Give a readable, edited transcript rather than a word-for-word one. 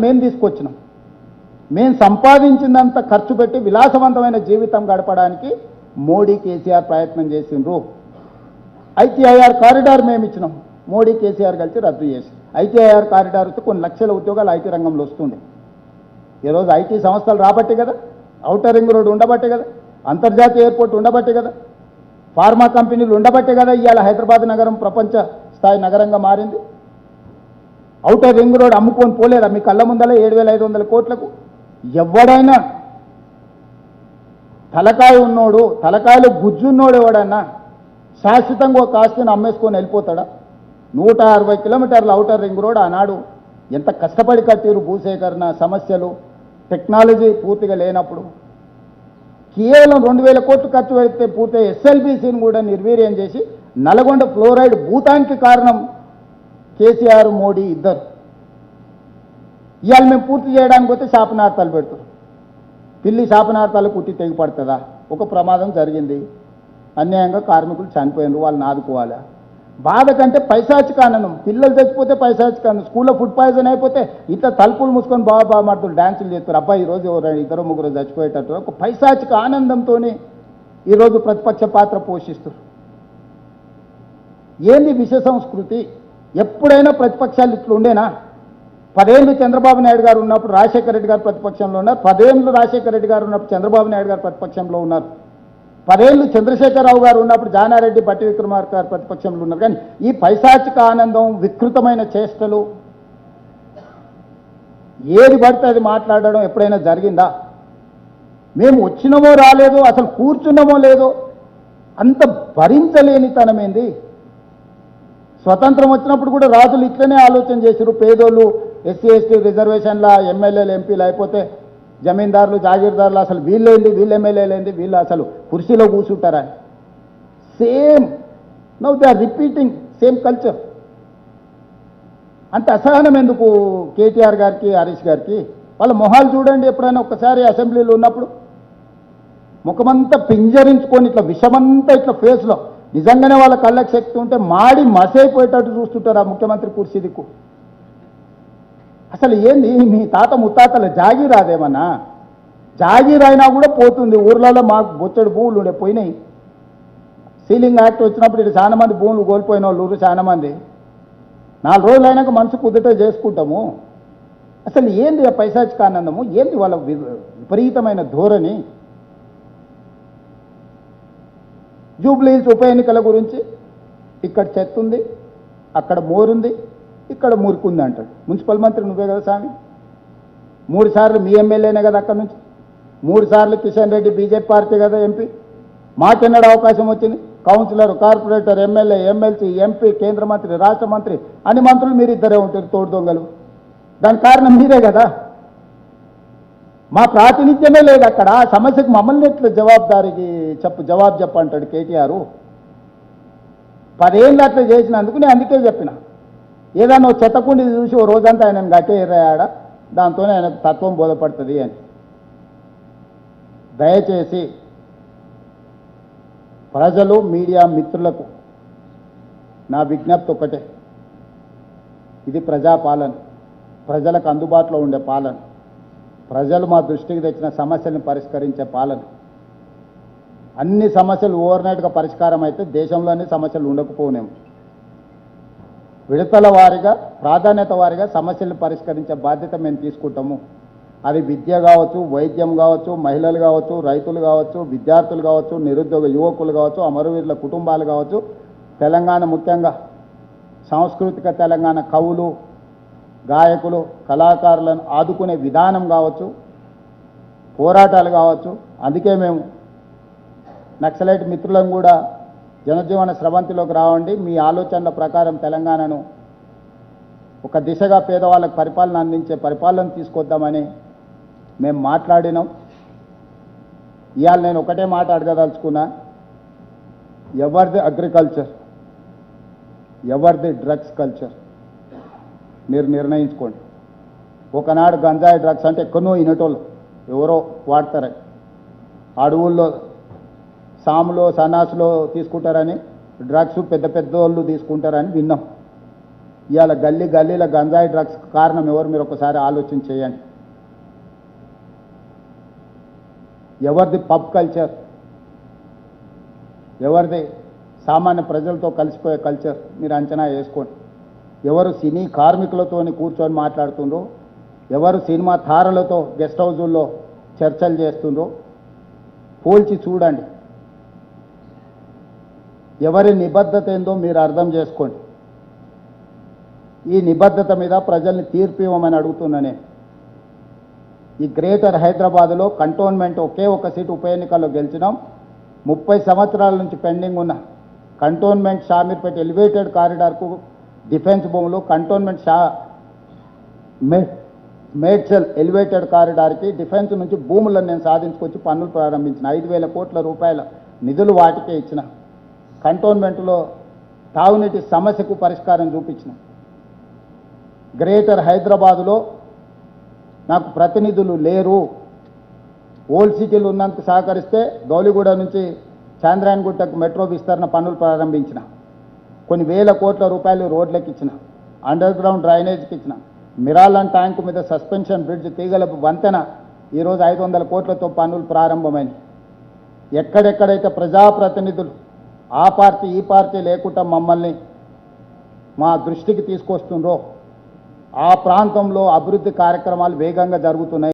మేము తీసుకొచ్చినాం. మేము సంపాదించినంత ఖర్చు పెట్టి విలాసవంతమైన జీవితం గడపడానికి మోడీ కేసీఆర్ ప్రయత్నం చేసిండ్రు. ఐటీఐఆర్ కారిడార్ మేము ఇచ్చినాం, మోడీ కేసీఆర్ కలిసి రద్దు చేసి. ఐటీఐఆర్ కారిడార్ వస్తే కొన్ని లక్షల ఉద్యోగాలు ఐటీ రంగంలో వస్తుంది. ఈరోజు ఐటీ సంస్థలు రాబట్టే కదా, ఔటర్ రింగ్ రోడ్ ఉండబట్టే కదా, అంతర్జాతీయ ఎయిర్పోర్ట్ ఉండబట్టే కదా, ఫార్మా కంపెనీలు ఉండబట్టే కదా ఇవాళ హైదరాబాద్ నగరం ప్రపంచ స్థాయి నగరంగా మారింది. ఔటర్ రింగ్ రోడ్ అమ్ముకొని పోలేదా మీ కళ్ళ ముందలే 7,500 కోట్లకు? ఎవడైనా తలకాయ ఉన్నోడు, తలకాయలో గుజ్జున్నోడు ఎవడన్నా శాశ్వతంగా ఒక ఆస్తిని అమ్మేసుకొని వెళ్ళిపోతాడా? 160 కిలోమీటర్ల ఔటర్ రింగ్ రోడ్ ఆనాడు ఎంత కష్టపడి కట్టిరు. భూసేకరణ సమస్యలు, టెక్నాలజీ పూర్తిగా లేనప్పుడు కేవలం 2,000 కోట్లు ఖర్చు పెడితే పూర్తిగా ఎస్ఎల్బీసీని కూడా నిర్వీర్యం చేసి నల్గొండ ఫ్లోరైడ్ భూతానికి కారణం కేసీఆర్ మోడీ ఇద్దరు. ఇవాళ మేము పూర్తి చేయడానికి పోతే శాపనార్థాలు పెడుతున్నారు. పిల్లి శాపనార్థాలు కుట్టి తెగిపడుతుందా? ఒక ప్రమాదం జరిగింది, అన్యాయంగా కార్మికులు చనిపోయినారు, వాళ్ళని ఆదుకోవాలా? బాధ కంటే పైశాచిక ఆనందం. పిల్లలు చచ్చిపోతే పైశాచిక ఆనందం, స్కూల్లో ఫుడ్ పాయిజన్ అయిపోతే ఇట్లా తలుపులు మూసుకొని బాగా మాడుతున్నారు, డ్యాన్సులు చేస్తారు. అబ్బాయి ఈరోజు ఇద్దరు ముగ్గురు చచ్చిపోయేటట్టు ఒక పైశాచిక ఆనందంతో ఈరోజు ప్రతిపక్ష పాత్ర పోషిస్తారు. ఏంది విష సంస్కృతి? ఎప్పుడైనా ప్రతిపక్షాలు ఇట్లా ఉండేనా? 10 ఏళ్ళు చంద్రబాబు నాయుడు గారు ఉన్నప్పుడు రాజశేఖర రెడ్డి గారు ప్రతిపక్షంలో ఉన్నారు, 10 ఏళ్ళు రాజశేఖర రెడ్డి గారు ఉన్నప్పుడు చంద్రబాబు నాయుడు గారు ప్రతిపక్షంలో ఉన్నారు, 10 ఏళ్ళు చంద్రశేఖరరావు గారు ఉన్నప్పుడు జానారెడ్డి, బట్టి విక్రమార్క గారు ప్రతిపక్షంలో ఉన్నారు. కానీ ఈ పైశాచిక ఆనందం, వికృతమైన చేష్టలు, ఏది పడితే అది మాట్లాడడం ఎప్పుడైనా జరిగిందా? మేము వచ్చినామో రాలేదో, అసలు కూర్చున్నామో లేదో, అంత భరించలేని తనమేంది? స్వతంత్రం వచ్చినప్పుడు కూడా రాజులు ఇట్లనే ఆలోచన చేశారు. పేదోళ్ళు, ఎస్సీ ఎస్టీ రిజర్వేషన్ల ఎమ్మెల్యేలు ఎంపీలు అయిపోతే జమీందారులు, జాగీర్దారులు అసలు వీళ్ళేంది, వీళ్ళు ఎమ్మెల్యేలేంది, వీళ్ళు అసలు కుర్చీలో కూర్చుంటారా? Same now they are repeating same culture. అంత అసహనం ఎందుకు కేటీఆర్ గారికి, హరీష్ గారికి? వాళ్ళ మొహాలు చూడండి. ఎప్పుడైనా ఒక్కసారి అసెంబ్లీలో ఉన్నప్పుడు ముఖమంతా పింజరించుకొని ఇట్లా విషమంతా ఇట్లా ఫేస్లో, నిజంగానే వాళ్ళ కళ్ళకి శక్తి ఉంటే మాడి మసైపోయేటట్టు చూస్తుంటారు ఆ ముఖ్యమంత్రి కుర్చీ దిక్కు. అసలు ఏంది మీ తాత ముత్తాతల జాగీర్ రాదేమన్నా? జాగీర్ అయినా కూడా పోతుంది. ఊర్లలో మాకు బొచ్చడు భూములు ఉండే పోయినాయి. సీలింగ్ యాక్ట్ వచ్చినప్పుడు ఇటు చాలా మంది భూములు కోల్పోయిన వాళ్ళు చాలా మంది. 4 రోజులు అయినాక మనసు కుదిరితే చేసుకుంటాము. అసలు ఏంది ఆ పైశాచిక ఆనందము? ఏంది వాళ్ళ విపరీతమైన ధోరణి? జూబ్లీహిల్స్ ఉప ఎన్నికల గురించి ఇక్కడ చెత్త ఉంది, అక్కడ మోరుంది, ఇక్కడ మురుకుంది అంటాడు. మున్సిపల్ మంత్రి నువ్వే కదా స్వామి. 3 సార్లు మీ ఎమ్మెల్యేనే కదా అక్కడ నుంచి, 3 సార్లు కిషన్ రెడ్డి బీజేపీ పార్టీ కదా ఎంపీ. మాకెన్నడ అవకాశం వచ్చింది? Councillor, corporator, MLA, MLC, MP, కేంద్ర మంత్రి, రాష్ట్ర మంత్రి, అన్ని మంత్రులు మీరు ఇద్దరే ఉంటారు, తోడు దొంగలు. దానికి కారణం మీరే కదా. మా ప్రాతినిధ్యమే లేదు అక్కడ. ఆ సమస్యకు మమ్మల్ని ఎట్లా జవాబు చెప్పంటాడు కేటీఆర్. 10 ఏళ్ళు అట్లా చేసినందుకు నేను అందుకే చెప్పిన, ఏదన్నా చెత్తకుండి చూసి ఓ రోజంతా ఆయన గట్టేరాడ, దాంతోనే ఆయనకు తత్వం బోధపడుతుంది అని. దయచేసి ప్రజలు, మీడియా మిత్రులకు నా విజ్ఞప్తి ఒకటే, ఇది ప్రజాపాలన, ప్రజలకు అందుబాటులో ఉండే పాలన, ప్రజలు మా దృష్టికి తెచ్చిన సమస్యలను పరిష్కరించే పాలన. అన్ని సమస్యలు ఓవర్నైట్గా పరిష్కారం అయితే దేశంలోనే సమస్యలు ఉండకపోనేమో. విడతల వారీగా, ప్రాధాన్యత వారీగా సమస్యలను పరిష్కరించే బాధ్యత మేము తీసుకుంటాము. అది విద్య కావచ్చు, వైద్యం కావచ్చు, మహిళలు కావచ్చు, రైతులు కావచ్చు, విద్యార్థులు కావచ్చు, నిరుద్యోగ యువకులు కావచ్చు, అమరవీరుల కుటుంబాలు కావచ్చు, తెలంగాణ ముఖ్యంగా సాంస్కృతిక తెలంగాణ కవులు, గాయకులు, కళాకారులను ఆదుకునే విధానం కావచ్చు, పోరాటాలు కావచ్చు. అందుకే మేము నక్సలైట్ మిత్రులను కూడా జనజీవన స్రవంతిలోకి రావండి, మీ ఆలోచనల ప్రకారం తెలంగాణను ఒక దిశగా పేదవాళ్ళకు పరిపాలన అందించే పరిపాలన తీసుకొద్దామని మేము మాట్లాడినాం. ఇవాళ నేను ఒకటే మాట అడగదలుచుకున్నా, ఎవరిది అగ్రికల్చర్, ఎవరిది డ్రగ్స్ కల్చర్ మీరు నిర్ణయించుకోండి. ఒకనాడు గంజాయి డ్రగ్స్ అంటే ఎక్కడో ఇనటోళ్ళు ఎవరో వాడతారని, అడవుల్లో సాములో సన్నాసులో తీసుకుంటారని, డ్రగ్స్ పెద్ద పెద్ద వాళ్ళు తీసుకుంటారని విన్నాం. ఇవాళ గల్లీ గల్లీల గంజాయి డ్రగ్స్ కారణం ఎవరు మీరు ఒకసారి ఆలోచన చేయండి. ఎవరిది పబ్ కల్చర్, ఎవరిది సామాన్య ప్రజలతో కలిసిపోయే కల్చర్ మీరు అంచనా వేసుకోండి. ఎవరు సినీ కార్మికులతో కూర్చొని మాట్లాడుతుండ్రో, ఎవరు సినిమా తారలతో గెస్ట్ హౌజుల్లో చర్చలు చేస్తుండ్రో పోల్చి చూడండి. ఎవరి నిబద్ధత ఏందో మీరు అర్థం చేసుకోండి. ఈ నిబద్ధత మీద ప్రజల్ని తీర్పు ఇవ్వమని అడుగుతున్నానే. ఈ గ్రేటర్ హైదరాబాద్లో కంటోన్మెంట్ ఒకే ఒక సీటు ఉప ఎన్నికల్లో గెలిచినాం. 30 సంవత్సరాల నుంచి పెండింగ్ ఉన్న కంటోన్మెంట్ షామీర్పేట ఎలివేటెడ్ కారిడార్కు డిఫెన్స్ భూములు, కంటోన్మెంట్ మేడ్చల్ ఎలివేటెడ్ కారిడార్కి డిఫెన్స్ నుంచి భూములను నేను సాధించుకొచ్చి పనులు ప్రారంభించిన. 5,000 కోట్ల రూపాయల నిధులు వాటికే ఇచ్చిన. కంటోన్మెంట్లో తాగునీటి సమస్యకు పరిష్కారం చూపించిన. గ్రేటర్ హైదరాబాదులో నాకు ప్రతినిధులు లేరు, ఓల్డ్ సిటీలు ఉన్నందుకు సహకరిస్తే గౌలిగూడ నుంచి చాంద్రాయణగుట్టకు మెట్రో విస్తరణ పనులు ప్రారంభించిన. కొన్ని వేల కోట్ల రూపాయలు రోడ్లకు ఇచ్చిన, అండర్ గ్రౌండ్ డ్రైనేజ్కి ఇచ్చిన. మిరాలన్ ట్యాంకు మీద సస్పెన్షన్ బ్రిడ్జ్ తీగల వంతెన ఈరోజు 500 కోట్లతో పనులు ప్రారంభమైనవి. ఎక్కడెక్కడైతే ప్రజాప్రతినిధులు ఆ పార్టీ ఈ పార్టీ లేకుండా మమ్మల్ని మా దృష్టికి తీసుకొస్తుండ్రో ఆ ప్రాంతంలో అభివృద్ధి కార్యక్రమాలు వేగంగా జరుగుతున్నాయి.